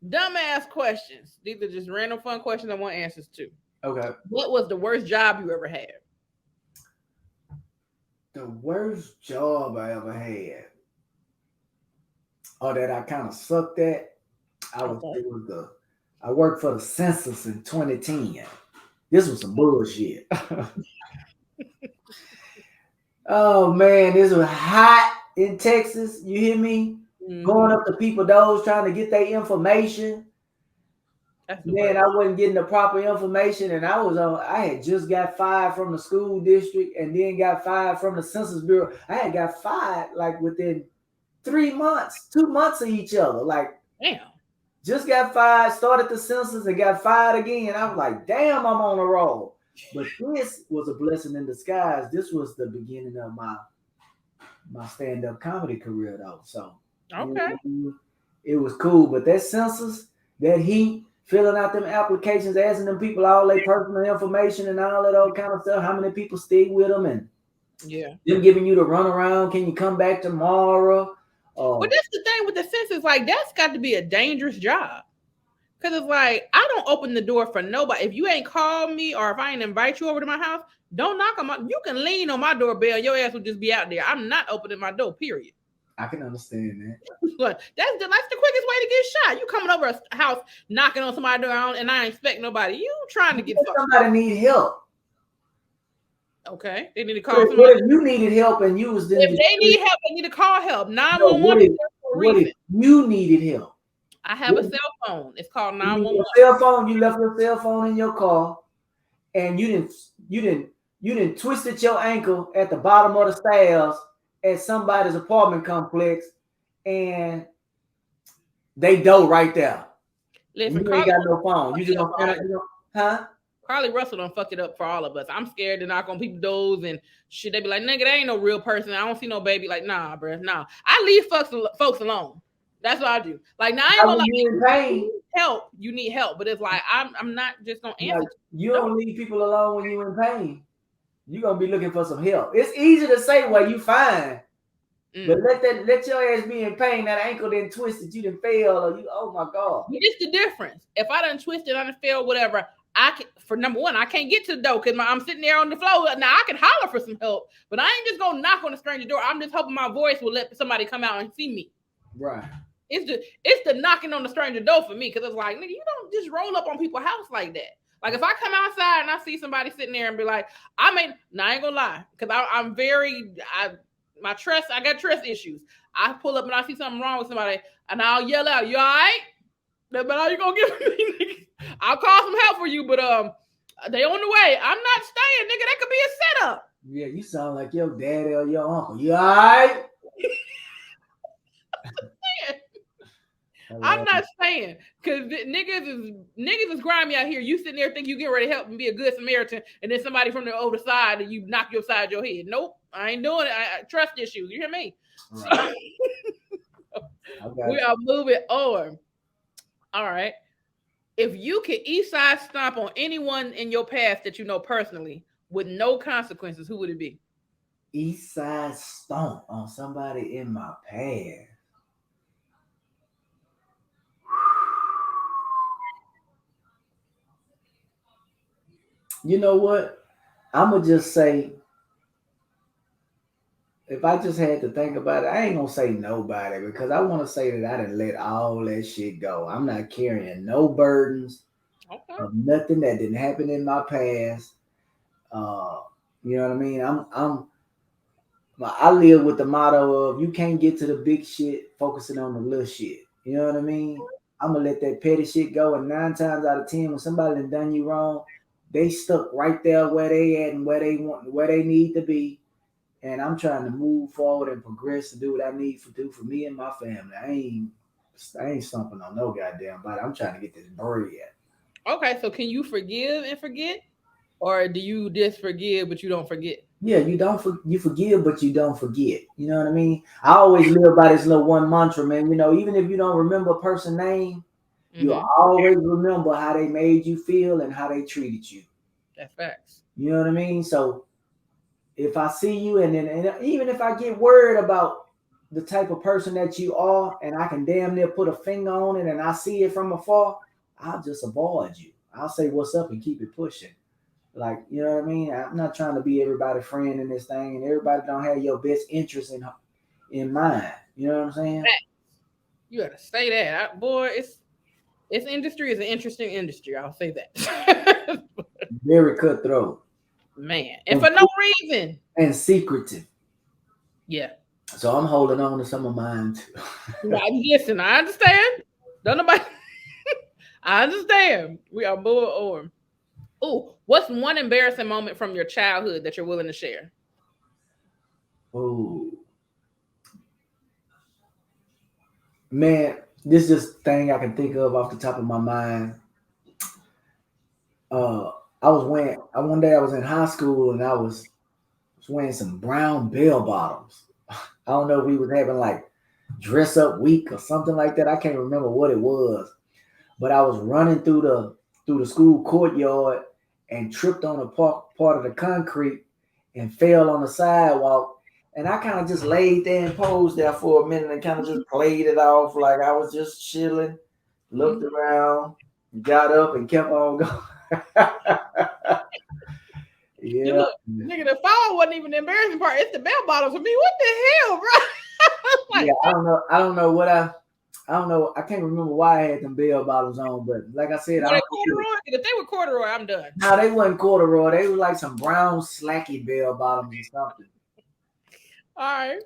Dumbass questions. These are just random fun questions I want answers to. Okay. What was the worst job you ever had? The worst job I ever had, or that I kind of sucked at, Okay. it was I worked for the census in 2010. This was some bullshit. Oh man, this was hot in Texas. You hear me? Going Mm-hmm. up to people doors trying to get their information. That's the Man, worst. I wasn't getting the proper information, and I had just got fired from the school district, and then got fired from the Census Bureau. I had got fired like within 3 months, 2 months of each other. Like Damn. just got fired, started the census, and got fired again. I was like, damn, I'm on a roll. But this was a blessing in disguise. This was the beginning of my stand-up comedy career though. So Okay. it was cool. But that census, that heat, filling out them applications, asking them people all their personal information and all that old kind of stuff, how many people stay with them, and Yeah. them giving you the runaround. Can you come back tomorrow? But Uh, that's the thing with the census. Like, that's got to be a dangerous job. Cause it's like I don't open the door for nobody. If you ain't called me or if I ain't invite you over to my house, don't knock on my. You can lean on my doorbell. Your ass will just be out there. I'm not opening my door. Period. I can understand that. But that's the quickest way to get shot. You coming over a house knocking on somebody's door and I ain't expect nobody. You trying to get fucked. Somebody need help. Okay, they need to What call if, somebody. what if you needed help and you was in If the they street? need help, they need to call help. Nine No, one one is there for a what if reason. you needed help? I have a What if cell phone. It's called you nine need one your one. cell phone? You left your cell phone in your car, and you didn't twisted your ankle at the bottom of the stairs at somebody's apartment complex, and they door right there, and Listen, you ain't Carly got Russell no phone. You fucked just it up gonna for stand all up, of us. huh? Carly Russell done fucked it up for all of us. I'm scared to knock on people's doors and shit. They be like, nigga, they ain't no real person. I don't see no baby. Like, nah, bro, nah. I leave folks alone. That's what I do. Like, now I ain't Now gonna lie. when you in If you pain, need help, you need help. But it's like I'm not just gonna like answer to you you. No. don't leave people alone when you in pain. You gonna be looking for some help. It's easy to say, "Well, you fine," but Mm. let your ass be in pain. That ankle then twisted, you didn't fail, or you. Oh my god! But it's the difference. If I done twisted, I done failed, whatever. I can, for number one, I can't get to the door because I'm sitting there on the floor. Now I can holler for some help, but I ain't just gonna knock on the stranger door. I'm just hoping my voice will let somebody come out and see me. Right. It's the knocking on the stranger door for me because it's like, nigga, you don't just roll up on people's house like that. Like if I come outside and I see somebody sitting there and be like, I ain't gonna lie, because I'm very, I got trust issues. I pull up and I see something wrong with somebody and I'll yell out, "You all right?" But all you gonna give me, nigga? I'll call some help for you, but they on the way. I'm not staying, nigga. That could be a setup. Yeah, you sound like your daddy or your uncle. You alright? I'm Hello. not staying because niggas is grimy out here. You sitting there think you get ready to help and be a good Samaritan, and then somebody from the other side and you knock your side your head. Nope, I ain't doing it. I trust issues. You hear me? So Right. I we got are moving on. All right. If you could east side stomp on anyone in your past that you know personally with no consequences, who would it be? you. East Side Stomp on somebody in my past. You know what? I'ma just say, if I just had to think about it, I ain't gonna say nobody because I want to say that I didn't let all that shit go. I'm not carrying no burdens Okay. of nothing that didn't happen in my past. Uh, you know what I mean? I live with the motto of you can't get to the big shit focusing on the little shit. You know what I mean? I'm gonna let that petty shit go. And 9 times out of 10, when somebody done done you wrong, they stuck right there where they at and where they need to be. And I'm trying to move forward and progress and do what I need to do for me and my family. I ain't stumping on no goddamn body. I'm trying to get this bread. Okay. So can you forgive and forget, or do you just forgive but you don't forget? Yeah, you forgive, but you don't forget. You know what I mean? I always live by this little one mantra, man. Even if you don't remember a person's name, you'll Mm-hmm. always remember how they made you feel and how they treated you. That's facts. You know what I mean? So if I see you, and even if I get worried about the type of person that you are, and I can damn near put a finger on it, and I see it from afar, I'll just avoid you. I'll say what's up and keep it pushing. Like, you know what I mean? I'm not trying to be everybody's friend in this thing, and everybody don't have your best interest in mind. You know what I'm saying? You gotta say that, boy. It's industry is an interesting industry. I'll say that. Very cutthroat Man, and and for no reason. and secretive. Yeah. So I'm holding on to some of mine too. Right. Listen, I understand. Don't nobody. I understand. We are moving on. Oh, what's one embarrassing moment from your childhood that you're willing to share? Oh man, this is just thing I can think of off the top of my mind. Uh, I was wearing. One day I was in high school and I was wearing some brown bell bottoms. I don't know if we was having like dress up week or something like that. I can't remember what it was, but I was running through the school courtyard and tripped on a part of the concrete and fell on the sidewalk. And I kind of just laid there and posed there for a minute and kind of just played it off like I was just chilling, looked Mhm. around, got up and kept on going. You Yeah. look, nigga, the fall wasn't even the embarrassing part. It's the bell bottoms for me. What the hell, bro? Yeah, Like, I don't know what I don't know. I can't remember why I had them bell bottoms on, but like I said, were I they don't know. corduroy? If they were corduroy, I'm done. No, they wasn't corduroy. They were like some brown slacky bell bottoms or something. All right.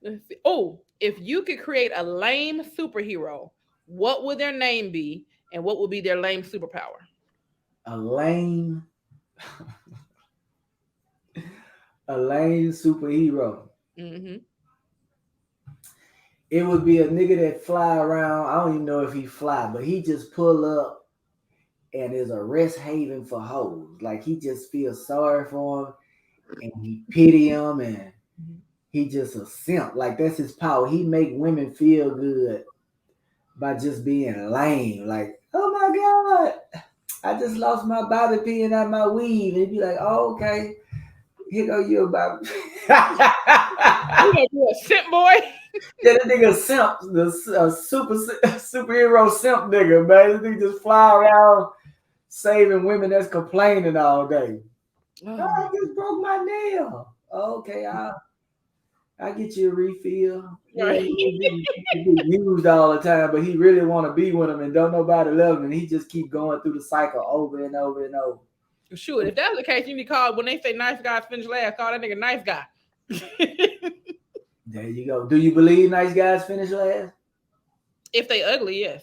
Let's see. Oh, if you could create a lame superhero, what would their name be, and what would be their lame superpower? A lame, a lame superhero. Mm-hmm. It would be a nigga that fly around. I don't even know if he fly, but he just pull up and is a rest haven for hoes. Like he just feels sorry for him and he pity him and he just a simp. Like that's his power. He make women feel good by just being lame. Like, oh my God, I just lost my bobby pin out my weave. And he'd be like, oh, okay. Here go you about. You know, you a simp boy. Yeah, that nigga simp, the superhero simp nigga, man. This nigga just fly around saving women that's complaining all day. Oh, I Oh, just broke my nail. Okay, I get you a refill. Yeah, right. he get used all the time, but he really want to be with him and don't nobody love him, and he just keep going through the cycle over and over and over. Sure. If that's the case, you need to call when they say nice guys finish last. Call that nigga nice guy. There you go. Do you believe nice guys finish last? If they ugly, yes.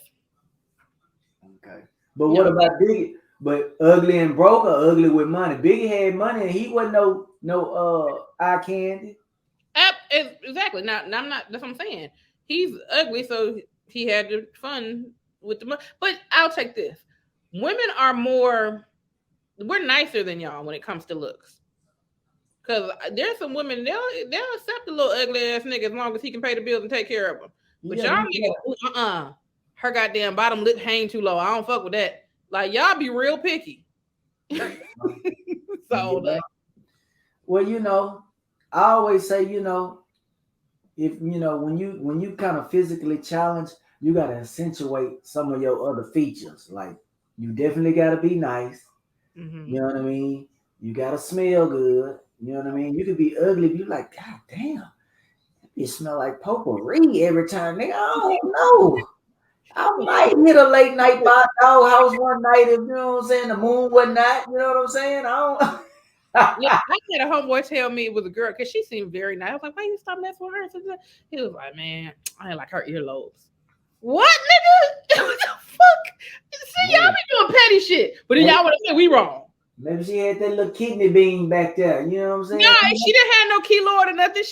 Okay, but You what know, about Biggie? But ugly and broke or ugly with money? Biggie had money and he wasn't no eye candy. exactly. Now I'm not. That's what I'm saying. He's ugly, so he had the fun with the money. But I'll take this. Women are more. We're nicer than y'all when it comes to looks. Cause there's some women they'll accept a little ugly ass nigga as long as he can pay the bills and take care of them. But Yeah, y'all niggas, her goddamn bottom lip hang too low. I don't fuck with that. Like y'all be real picky. So yeah. like, Well, I always say, if when you kind of physically challenged, you gotta accentuate some of your other features. Like you definitely gotta be nice. mm-hmm. You know what I mean? You gotta smell good. You know what I mean? You could be ugly, but you like, God damn, you smell like potpourri every time, nigga. I don't know. I might hit a late night by a doghouse one night if you know what I'm saying. The moon wasn't not. You know what I'm saying? I Yeah, don't. I had a homeboy tell me it was a girl because she seemed very nice. I was like, why you stop messing with her? He was like, man, I ain't like her earlobes. What, nigga? What the fuck? See, y'all maybe, be doing petty shit, but then maybe y'all want to say we wrong. maybe she had that little kidney bean back there. You know what I'm No, saying? she didn't have no keloid or nothing.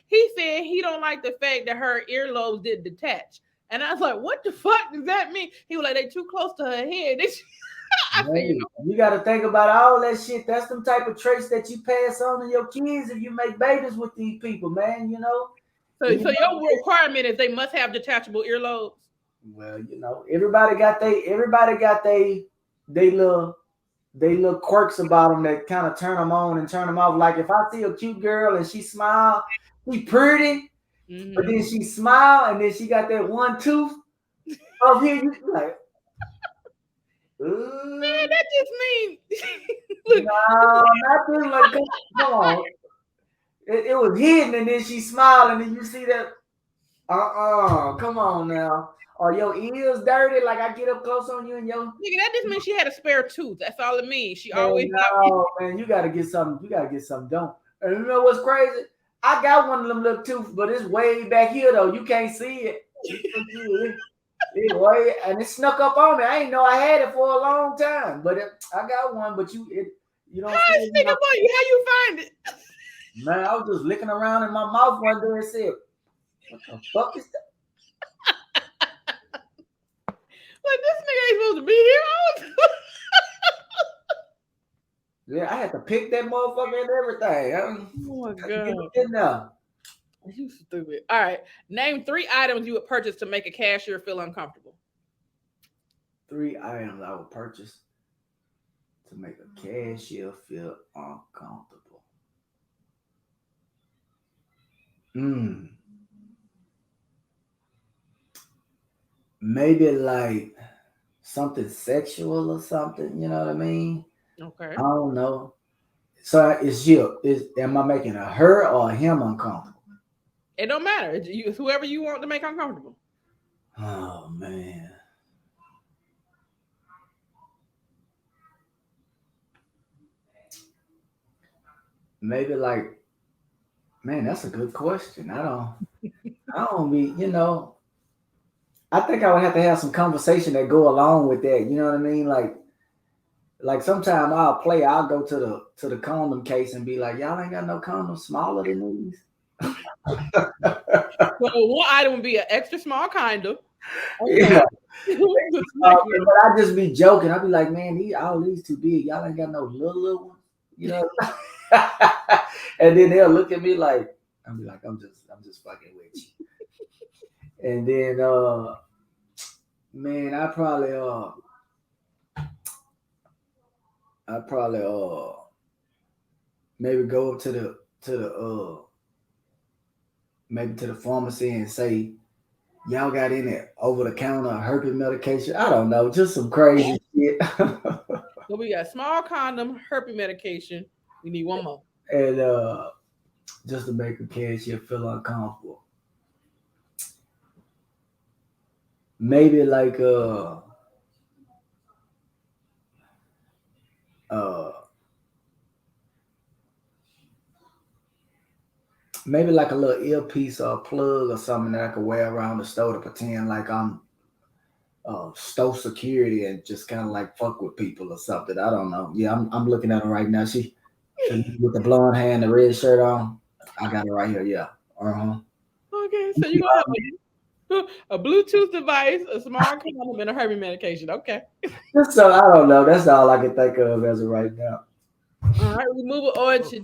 He said he don't like the fact that her earlobes did detach. And I was like, what the fuck does that mean? He was like, they too close to her head. I said, you Hey, you got to think about all that shit. That's them type of traits that you pass on to your kids if you make babies with these people, man. know. And So your requirement is they must have detachable earlobes. well, everybody got they little quirks about them that kind of turn them on and turn them off. Like if I see a cute girl and she smile, she pretty. But then she smiled, and then she got that one tooth up here. You like, Man, that just means no, look. not this. Like, come on. It was hidden, and then she smiled, and then you see that. Come on now. Are your ears dirty? Like I get up close on you and your Nigga, that just means she had a spare tooth. That's all it means. She man, always no, man, you gotta get something. You gotta get something done. And you know what's crazy? I got one of them little tooth, but it's way back here though. You can't see it. You can't see it. It way and it snuck up on me. I didn't know I had it for a long time, but I got one. But you don't How see it it. sneak up on you? How you find it? Man, I was just licking around in my mouth one day and said, "What the fuck is that?" Like this nigga ain't supposed to be here. Yeah, I had to pick that motherfucker and everything. Oh my Get god. in there. You stupid. All right. Name 3 items you would purchase to make a cashier feel uncomfortable. 3 items I would purchase to make a cashier feel uncomfortable. Maybe like something sexual or something. You know what I mean? Okay. I don't know. So it's you. Am I making a her or a him uncomfortable? It don't matter. It's whoever you want to make uncomfortable. Oh man. Maybe like, man, that's a good question. I don't be, I think I would have to have some conversation that go along with that. You know what I mean? Like sometime I'll go to the condom case and be like, y'all ain't got no condoms smaller than these. So one item would be an extra small kind of. Okay. Yeah. But I just be joking. I'll be like, man, all these too big. Y'all ain't got no little ones. You know? And then they'll look at me like, I'll be like, I'm just fucking with you. And then man, I probably maybe go up to the maybe to the pharmacy and say, y'all got any over the counter herpes medication? I don't know, just some crazy shit. So we got small condom, herpes medication. We need one more. And just to make a cashier feel uncomfortable. Maybe like uh maybe like a little earpiece or a plug or something that I could wear around the store to pretend like I'm store security and just kind of like fuck with people or something. I don't know. Yeah, I'm looking at her right now. She with the blonde hair and the red shirt on. I got it right here. Yeah. Okay, so you're gonna have a Bluetooth device, a small condom, and a herpes medication. Okay. So I don't know. That's all I can think of as of right now. All right, we move on to